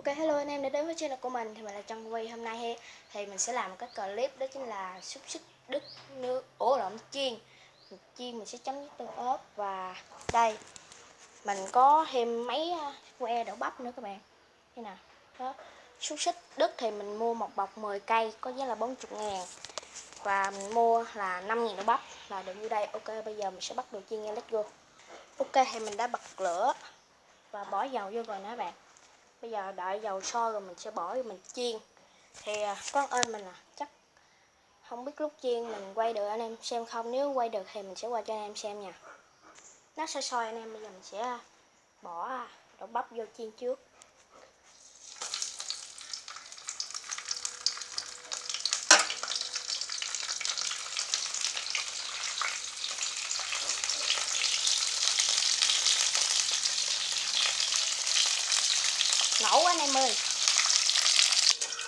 Ok, hello anh em đã đến với channel của mình. Thì mình là Trân Quay. Hôm nay thì mình sẽ làm một cái clip, đó chính là xúc xích Đức nướng chiên. Mình sẽ chấm với tương ớt. Và đây mình có thêm mấy que đậu bắp nữa các bạn. Thế nào đó. Xúc xích Đức thì mình mua một bọc 10 cây có giá là 40.000. Và mình mua là 5.000 đậu bắp là được như đây. Ok, bây giờ mình sẽ bắt đầu chiên nha, let's go. Ok, thì mình đã bật lửa và bỏ dầu vô rồi nè các bạn. Bây giờ đợi dầu sôi rồi mình sẽ bỏ vô mình chiên. Thì có ơn mình chắc không biết lúc chiên mình quay được anh em xem không. Nếu quay được thì mình sẽ qua cho anh em xem nha. Nó sôi anh em. Bây giờ mình sẽ bỏ đậu bắp vô chiên trước. Nổ quá anh em ơi.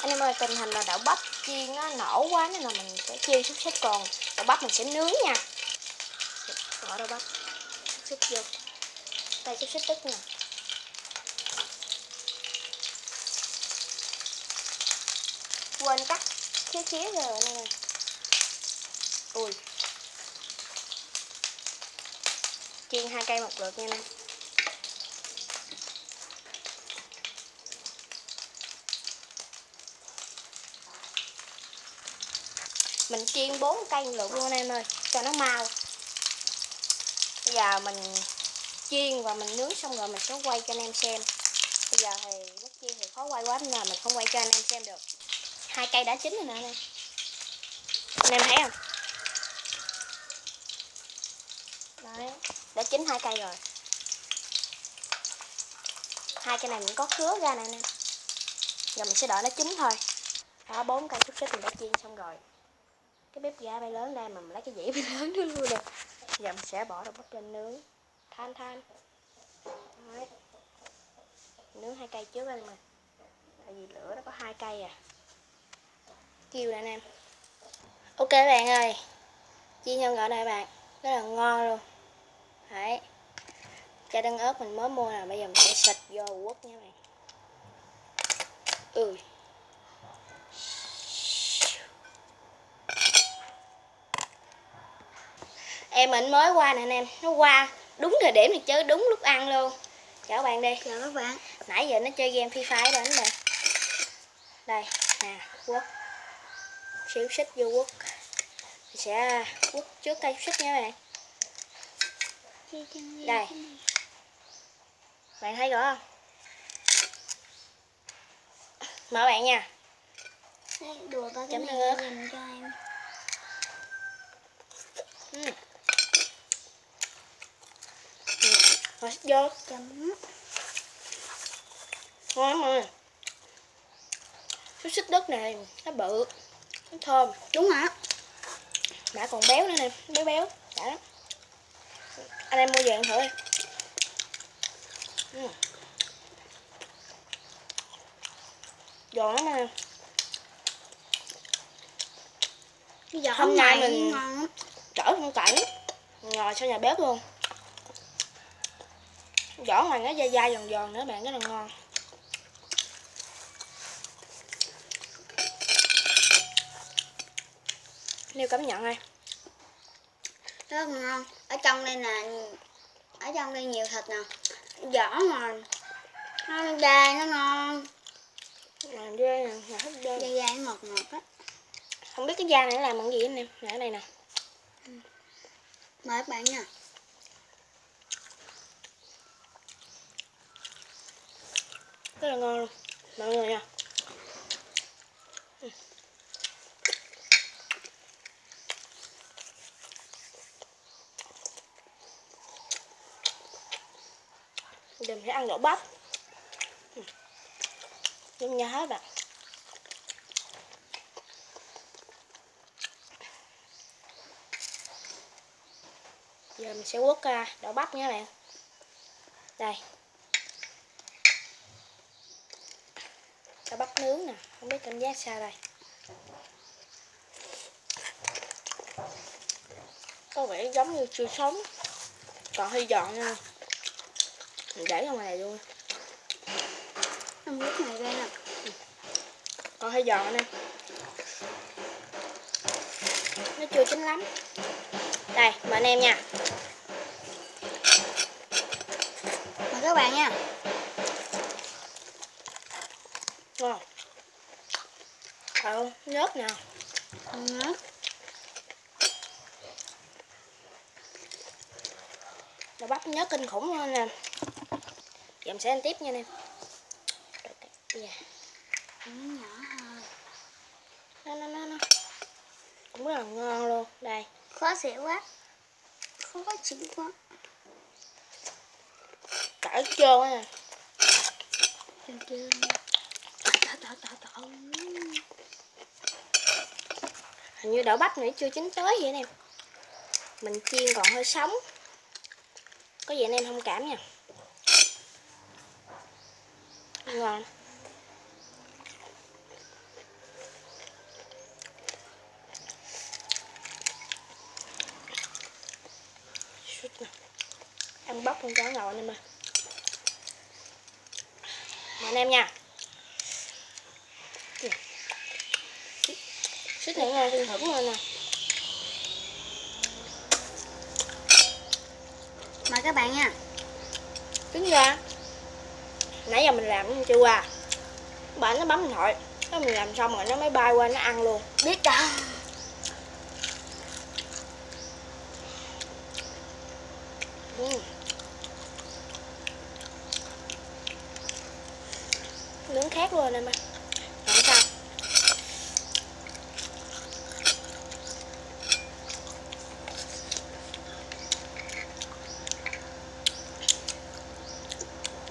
Anh em ơi, tình hình là đậu bắp chiên nó nổ quá nên là mình sẽ chiên xúc xích, còn đậu bắp mình sẽ nướng nha. Bỏ đậu bắp xúc xích vô. Đây xúc xích Đức nè. Quên cắt khía rồi anh em ơi. Ui, chiên 2 cây một lượt nha anh em. Mình chiên 4 cây một lượt luôn anh em ơi, cho nó mau. Bây giờ mình chiên và mình nướng xong rồi mình sẽ quay cho anh em xem. Bây giờ thì lúc chiên thì khó quay quá nên là mình không quay cho anh em xem được. 2 cây đã chín rồi nè anh em. Anh em thấy không? Đấy, đã chín 2 cây rồi. 2 cây này mình có khứa ra nè anh em. Giờ mình sẽ đợi nó chín thôi. Đó, 4 cây xúc xích mình đã chiên xong rồi. Cái bếp ga bay lớn đây mà mình lấy cái dĩa bay lớn nữa luôn rồi. Giờ mình sẽ bỏ đậu bắp lên nướng than. Đấy. Nướng 2 cây trước anh em ơi. Tại vì lửa nó có 2 cây à. Kêu nè anh em. Ok bạn ơi, chiên nhân gạo này bạn, rất là ngon luôn. Đấy, chai tương ớt mình mới mua nè, bây giờ mình sẽ xịt vô quất nha bạn. Mình mới qua nè anh em, nó qua đúng thời điểm thì chứ đúng lúc ăn luôn. Chào các bạn đi. Chào các bạn. Nãy giờ nó chơi game Free Fire đó anh bạn. Đây nè, quất, xíu xích vô quất. Mình sẽ quất trước cây xích nha bạn. Đây, bạn thấy rõ không? Mở bạn nha. Đùa ba cái chấm này ớt dùm cho em. Rồi xích vô. Chấm. Ngon lắm rồi. Xúc xích Đức này nó bự, nó thơm. Đúng hả? Đã còn béo nữa nè, béo đã lắm. Anh em mua về ăn thử đi. Giòn lắm nè. Hôm nay mình ngon. đỡ phong cảnh, ngồi sau nhà bếp luôn. Vỏ ngoài nó dai giòn nữa bạn, rất là ngon. Nêu cảm nhận đây. Rất ngon. Ở trong đây nè, ở trong đây nhiều thịt nè. Vỏ mà nó dai, nó ngon. Dê nè, thích dê. Dai ngọt á. Không biết cái da này nó làm bằng gì anh em. Nè ở đây nè. Mời các bạn nha. Rất là ngon luôn mọi người nha. Giờ mình sẽ ăn đậu bắp. Nhưng nha hết bạn. Giờ mình sẽ quất đậu bắp nha bạn. Đây. Đậu bắp nướng nè, không biết cảm giác sao đây. Có vẻ giống như chưa sống, còn hơi giòn nha. Mình để ra ngoài này luôn. Ăn lúc này ra Còn hơi giòn anh em, nó chưa chín lắm. Đây mời anh em nha. Mời các bạn nha. Ngon. Nhớt nè. Đậu bắp nhớt kinh khủng luôn nè. Giờ mình sẽ ăn tiếp nha anh em. Nhỏ hơn. Nó cũng rất là ngon luôn. Đây. Khó xỉu quá. Khó chịu quá. Cỡ trơn á nè. Trơn. Hình như đậu bắp này chưa chín tới vậy anh em. Mình chiên còn hơi sống. Có gì anh em thông cảm nha. Ngon. Ăn bắp con chó ngầu anh em ơi. Mời anh em nha. Súp này ngon kinh khủng luôn nè. Mời các bạn nha. Tính ra nãy giờ mình làm chưa qua. Bạn nó bấm điện thoại. Nó mình làm xong rồi nó mới bay qua nó ăn luôn. Biết đâu. Nướng khác luôn em ơi. Làm sao?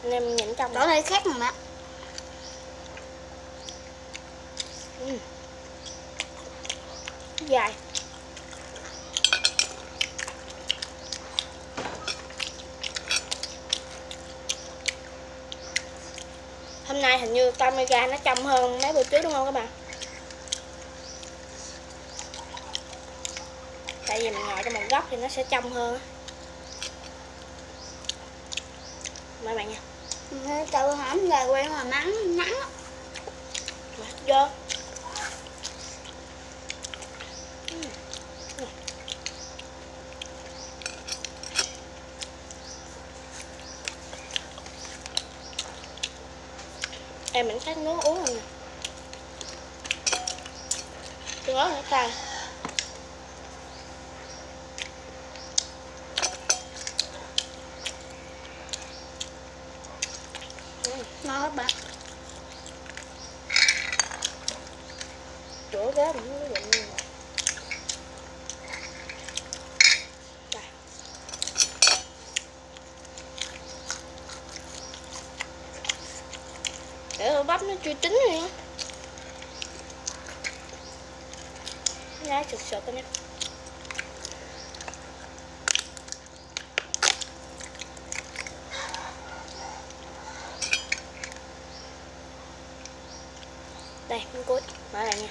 Anh em nhìn trong Đổ đây khác mà. Dài. Hôm nay hình như camera nó trong hơn mấy bữa trước đúng không các bạn? Tại vì mình ngồi trong một góc thì nó sẽ trong hơn. Mời bạn nha. Tao hổng gà quen mà nắng á. Vô. Em mình thích nước uống rồi nè. Tương ớt nó cay. Ngon các bạn. Rửa ghế mình mới định luôn. Đây. Để bắp nó chưa chín nữa. Lá sụt sụt anh em. Đây, miếng cuối. Mở lại nha.